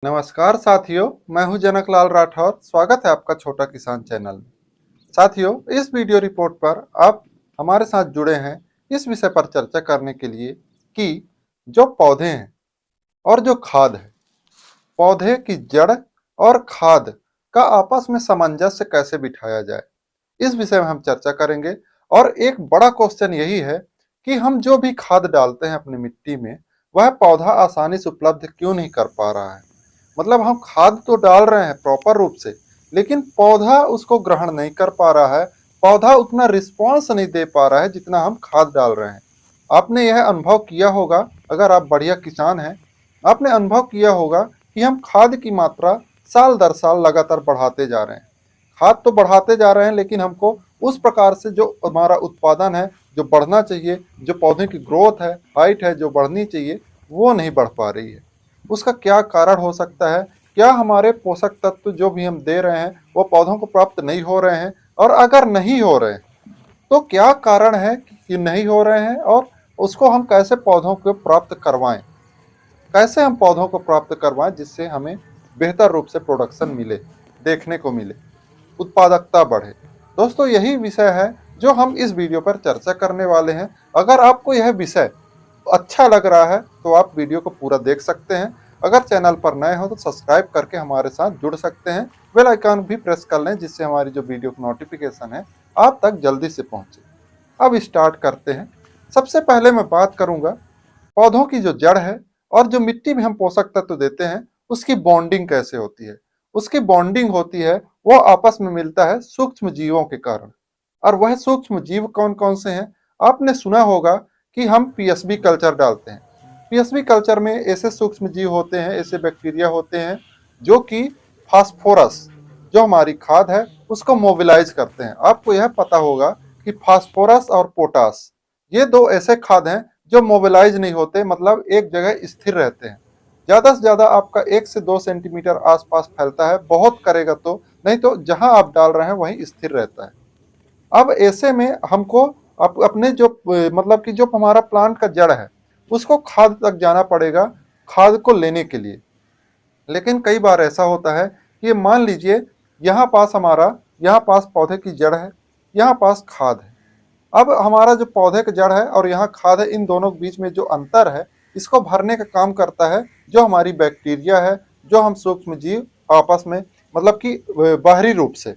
नमस्कार साथियों, मैं हूं जनकलाल राठौर। स्वागत है आपका छोटा किसान चैनल में। साथियों, इस वीडियो रिपोर्ट पर आप हमारे साथ जुड़े हैं इस विषय पर चर्चा करने के लिए कि जो पौधे हैं और जो खाद है, पौधे की जड़ और खाद का आपस में सामंजस्य कैसे बिठाया जाए, इस विषय में हम चर्चा करेंगे। और एक बड़ा क्वेश्चन यही है कि हम जो भी खाद डालते हैं अपनी मिट्टी में, वह पौधा आसानी से उपलब्ध क्यों नहीं कर पा रहा है। मतलब हम खाद तो डाल रहे हैं प्रॉपर रूप से, लेकिन पौधा उसको ग्रहण नहीं कर पा रहा है। पौधा उतना रिस्पॉन्स नहीं दे पा रहा है जितना हम खाद डाल रहे हैं। आपने यह अनुभव किया होगा, अगर आप बढ़िया किसान हैं, आपने अनुभव किया होगा कि हम खाद की मात्रा साल दर साल लगातार बढ़ाते जा रहे हैं। खाद तो बढ़ाते जा रहे हैं, लेकिन हमको उस प्रकार से जो हमारा उत्पादन है, जो बढ़ना चाहिए, जो पौधे की ग्रोथ है, हाइट है जो बढ़नी चाहिए, वो नहीं बढ़ पा रही है। उसका क्या कारण हो सकता है? क्या हमारे पोषक तत्व जो भी हम दे रहे हैं वो पौधों को प्राप्त नहीं हो रहे हैं? और अगर नहीं हो रहे हैं तो क्या कारण है कि नहीं हो रहे हैं, और उसको हम कैसे पौधों को प्राप्त करवाएं? कैसे हम पौधों को प्राप्त करवाएं जिससे हमें बेहतर रूप से प्रोडक्शन मिले, देखने को मिले, उत्पादकता बढ़े। दोस्तों, यही विषय है जो हम इस वीडियो पर चर्चा करने वाले हैं। अगर आपको यह विषय अच्छा लग रहा है तो आप वीडियो को पूरा देख सकते हैं। अगर चैनल पर नए हो तो सब्सक्राइब करके हमारे साथ जुड़ सकते हैं। बेल आइकन भी प्रेस कर लें जिससे हमारी जो वीडियो की नोटिफिकेशन है आप तक जल्दी से पहुंचे। अब स्टार्ट करते हैं। सबसे पहले मैं बात करूंगा पौधों की जो जड़ है और जो मिट्टी में हम पोषक तत्व देते हैं उसकी बॉन्डिंग कैसे होती है। उसकी बॉन्डिंग होती है, वो आपस में मिलता है सूक्ष्म जीवों के कारण। और वह सूक्ष्म जीव कौन कौन से हैं? आपने सुना होगा कि हम पीएसबी कल्चर डालते हैं। पीएसबी कल्चर में ऐसे सूक्ष्म जीव होते हैं, ऐसे बैक्टीरिया होते हैं जो कि फास्फोरस, जो हमारी खाद है, उसको मोबिलाइज करते हैं। आपको यह पता होगा कि फास्फोरस और पोटास, ये दो ऐसे खाद हैं जो मोबिलाइज नहीं होते, मतलब एक जगह स्थिर रहते हैं। ज्यादा से ज्यादा आपका 1 से 2 सेंटीमीटर आसपास फैलता है, बहुत करेगा तो, नहीं तो जहां आप डाल रहे हैं वहीं स्थिर रहता है। अब ऐसे में हमको अपने जो मतलब कि जो हमारा प्लांट का जड़ है उसको खाद तक जाना पड़ेगा, खाद को लेने के लिए। लेकिन कई बार ऐसा होता है कि मान लीजिए यहाँ पास हमारा, यहाँ पास पौधे की जड़ है, यहाँ पास खाद है। अब हमारा जो पौधे का जड़ है और यहाँ खाद है, इन दोनों के बीच में जो अंतर है, इसको भरने का काम करता है जो हमारी बैक्टीरिया है, जो हम सूक्ष्म जीव आपस में, मतलब कि बाहरी रूप से,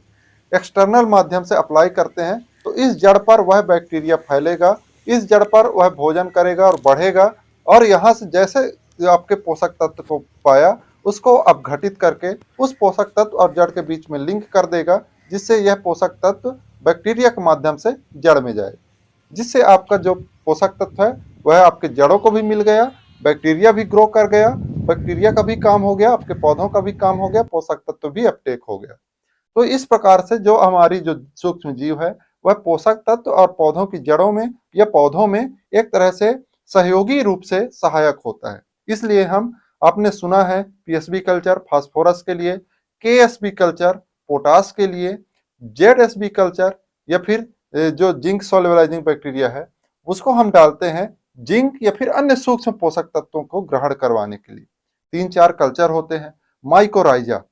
एक्सटर्नल माध्यम से अप्लाई करते हैं। तो इस जड़ पर वह बैक्टीरिया फैलेगा, इस जड़ पर वह भोजन करेगा और बढ़ेगा, और यहाँ से जैसे आपके पोषक तत्व को पाया, उसको अपघटित करके उस पोषक तत्व और जड़ के बीच में लिंक कर देगा, जिससे यह पोषक तत्व बैक्टीरिया के माध्यम से जड़ में जाए, जिससे आपका जो पोषक तत्व है वह आपके जड़ों को भी मिल गया, बैक्टीरिया भी ग्रो कर गया, बैक्टीरिया का भी काम हो गया, आपके पौधों का भी काम हो गया, पोषक तत्व भी अपटेक हो गया। तो इस प्रकार से जो हमारी जो सूक्ष्म जीव है वह पोषक तत्व और पौधों की जड़ों में या पौधों में एक तरह से सहयोगी रूप से सहायक होता है। इसलिए हम, आपने सुना है पीएसबी कल्चर फास्फोरस के लिए, केएसबी कल्चर पोटास के लिए, जेडएसबी कल्चर या फिर जो जिंक सोल्युबलाइजिंग बैक्टीरिया है उसको हम डालते हैं जिंक या फिर अन्य सूक्ष्म पोषक तत्वों को ग्रहण करवाने के लिए। 3-4 कल्चर होते हैं। माइकोराइजा,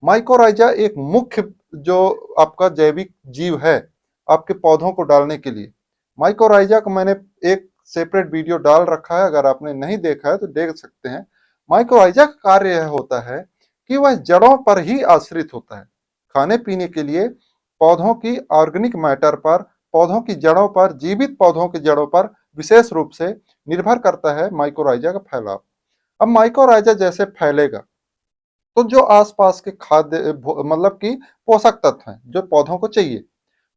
माइकोराइजा एक मुख्य जो आपका जैविक जीव है आपके पौधों को डालने के लिए। माइकोराइजा को मैंने एक सेपरेट वीडियो डाल रखा है, अगर आपने नहीं देखा है तो देख सकते हैं। माइकोराइजा का कार्य यह होता है कि वह जड़ों पर ही आश्रित होता है। खाने पीने के लिए पौधों की ऑर्गेनिक मैटर पर, पौधों की जड़ों पर, जीवित पौधों की जड़ों पर विशेष रूप से निर्भर करता है माइकोराइजा का फैलाव। अब माइकोराइजा जैसे फैलेगा तो जो आसपास के खाद्य मतलब कि पोषक तत्व हैं जो पौधों को चाहिए,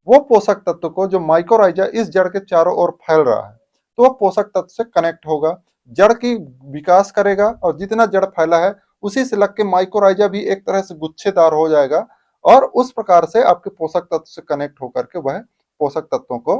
वो पोषक तत्व को जो माइकोराइजा इस जड़ के चारों ओर फैल रहा है, तो वो पोषक तत्व से कनेक्ट होगा, जड़ की विकास करेगा, और जितना जड़ फैला है उसी से लग के माइकोराइजा भी एक तरह से गुच्छेदार हो जाएगा, और उस प्रकार से आपके पोषक तत्व से कनेक्ट होकर के वह पोषक तत्वों को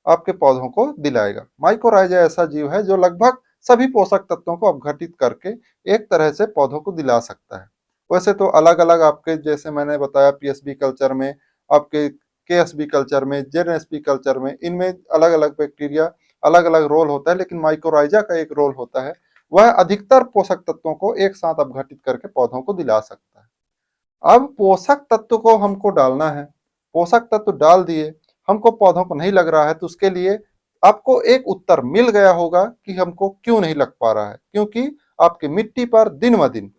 आपके पौधों को दिलाएगा। माइकोराइजा ऐसा जीव है जो लगभग सभी पोषक तत्वों को अपघटित करके एक तरह से पौधों को दिला सकता है। वैसे तो अलग अलग आपके, जैसे मैंने बताया पीएसबी कल्चर में, आपके केएसबी कल्चर में, जेएनएसबी कल्चर में, इनमें अलग अलग बैक्टीरिया अलग अलग रोल होता है, लेकिन माइकोराइजा का एक रोल होता है, वह अधिकतर पोषक तत्वों को एक साथ अपघटित करके पौधों को दिला सकता है। अब पोषक तत्व को हमको डालना है, पोषक तत्व डाल दिए, हमको पौधों को नहीं लग रहा है, तो उसके लिए आपको एक उत्तर मिल गया होगा कि हमको क्यों नहीं लग पा रहा है। क्योंकि आपकी मिट्टी पर दिन ब दिन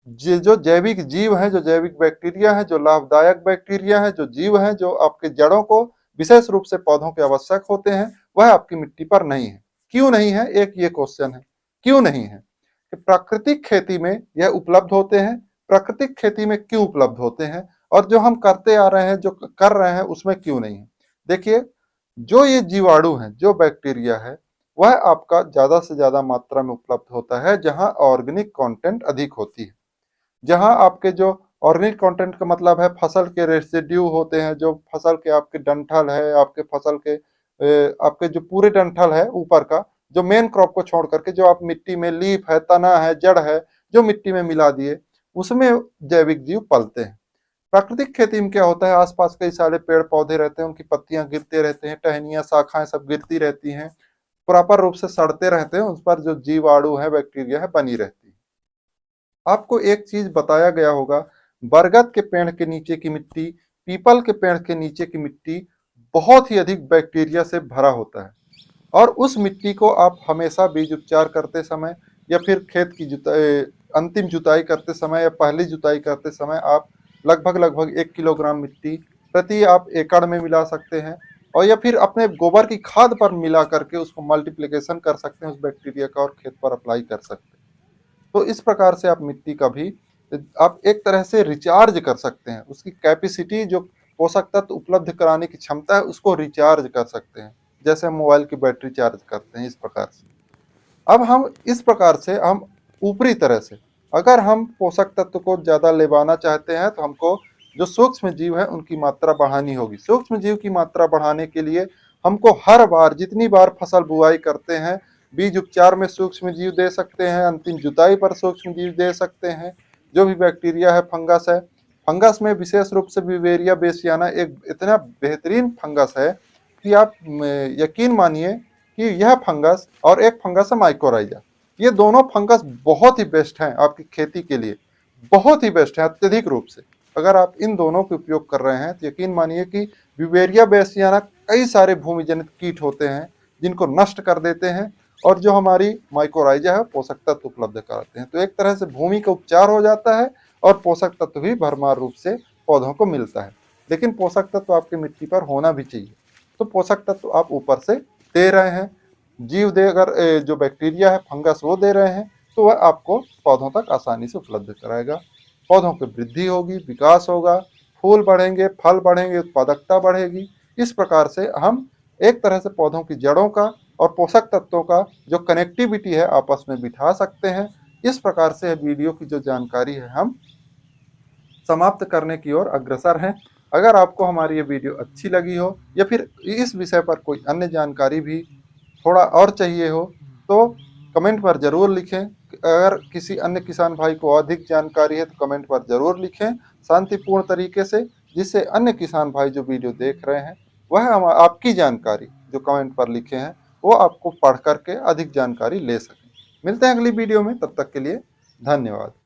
जो जैविक जीव हैं, जो जैविक बैक्टीरिया हैं, जो लाभदायक बैक्टीरिया हैं, जो जीव हैं, जो आपके जड़ों को विशेष रूप से पौधों के आवश्यक होते हैं, वह आपकी मिट्टी पर नहीं है। क्यों नहीं है? एक ये क्वेश्चन है, क्यों नहीं है? कि प्राकृतिक खेती में यह उपलब्ध होते हैं। प्राकृतिक खेती में क्यों उपलब्ध होते हैं और जो हम करते आ रहे हैं, जो कर रहे हैं, उसमें क्यों नहीं है? देखिए, जो ये जीवाणु है, जो बैक्टीरिया है, वह आपका ज्यादा से ज्यादा मात्रा में उपलब्ध होता है जहां ऑर्गेनिक कंटेंट अधिक होती है। जहां आपके जो ऑर्गेनिक कंटेंट का मतलब है फसल के रेसिड्यू होते हैं, जो फसल के आपके डंठल है, आपके फसल के आपके जो पूरे डंठल है ऊपर का, जो मेन क्रॉप को छोड़ करके जो आप मिट्टी में लीफ है, तना है, जड़ है, जो मिट्टी में मिला दिए, उसमें जैविक जीव पलते हैं। प्राकृतिक खेती में क्या होता है, आसपास कई सारे पेड़ पौधे रहते हैं, उनकी पत्तियां गिरते रहते हैं, टहनियां, शाखाएं सब गिरती रहती हैं, प्रॉपर रूप से सड़ते रहते हैं, उस पर जो जीवाणु है, बैक्टीरिया है, बनी रहती है। आपको एक चीज बताया गया होगा, बरगद के पेड़ के नीचे की मिट्टी, पीपल के पेड़ के नीचे की मिट्टी बहुत ही अधिक बैक्टीरिया से भरा होता है। और उस मिट्टी को आप हमेशा बीज उपचार करते समय या फिर खेत की अंतिम जुताई करते समय या पहली जुताई करते समय आप लगभग 1 किलोग्राम मिट्टी प्रति आप एकड़ में मिला सकते हैं, और या फिर अपने गोबर की खाद पर मिला करके उसको मल्टीप्लिकेशन कर सकते हैं उस बैक्टीरिया का, और खेत पर अप्लाई कर सकते हैं। तो इस प्रकार से आप मिट्टी का भी आप एक तरह से रिचार्ज कर सकते हैं, उसकी कैपेसिटी, जो पोषक तत्व उपलब्ध कराने की क्षमता है, उसको रिचार्ज कर सकते हैं, जैसे हम मोबाइल की बैटरी चार्ज करते हैं, इस प्रकार से। अब हम इस प्रकार से हम ऊपरी तरह से अगर हम पोषक तत्व को ज़्यादा लेवाना चाहते हैं, तो हमको जो सूक्ष्म जीव है उनकी मात्रा बढ़ानी होगी। सूक्ष्म जीव की मात्रा बढ़ाने के लिए हमको हर बार, जितनी बार फसल बुआई करते हैं, बीज उपचार में सूक्ष्म जीव दे सकते हैं, अंतिम जुताई पर सूक्ष्म जीव दे सकते हैं। जो भी बैक्टीरिया है, फंगस है, फंगस में विशेष रूप से बिवेरिया बेसियाना एक इतना बेहतरीन फंगस है कि आप यकीन मानिए कि यह फंगस और एक फंगस है माइकोराइजा, ये दोनों फंगस बहुत ही बेस्ट हैं आपकी खेती के लिए, बहुत ही बेस्ट है अत्यधिक रूप से। अगर आप इन दोनों के उपयोग कर रहे हैं तो यकीन मानिए कि बिवेरिया बेसियाना कई सारे भूमि जनित कीट होते हैं जिनको नष्ट कर देते हैं, और जो हमारी माइकोराइजा है पोषक तत्व उपलब्ध कराते हैं। तो एक तरह से भूमि का उपचार हो जाता है और पोषक तत्व भी भरमार रूप से पौधों को मिलता है। लेकिन पोषक तत्व आपकी मिट्टी पर होना भी चाहिए। तो पोषक तत्व आप ऊपर से दे रहे हैं, जीव दे, अगर जो बैक्टीरिया है, फंगस, वो दे रहे हैं, तो वह आपको पौधों तक आसानी से उपलब्ध कराएगा। पौधों की वृद्धि होगी, विकास होगा, फूल बढ़ेंगे, फल बढ़ेंगे, उत्पादकता बढ़ेगी। इस प्रकार से हम एक तरह से पौधों की जड़ों का और पोषक तत्वों का जो कनेक्टिविटी है आपस में बिठा सकते हैं। इस प्रकार से वीडियो की जो जानकारी है हम समाप्त करने की ओर अग्रसर हैं। अगर आपको हमारी ये वीडियो अच्छी लगी हो या फिर इस विषय पर कोई अन्य जानकारी भी थोड़ा और चाहिए हो, तो कमेंट पर ज़रूर लिखें। अगर किसी अन्य किसान भाई को अधिक जानकारी है तो कमेंट पर ज़रूर लिखें शांतिपूर्ण तरीके से, जिससे अन्य किसान भाई जो वीडियो देख रहे हैं वह आपकी जानकारी जो कमेंट पर लिखे हैं वो आपको पढ़ करके अधिक जानकारी ले सकें। मिलते हैं अगली वीडियो में, तब तक के लिए धन्यवाद।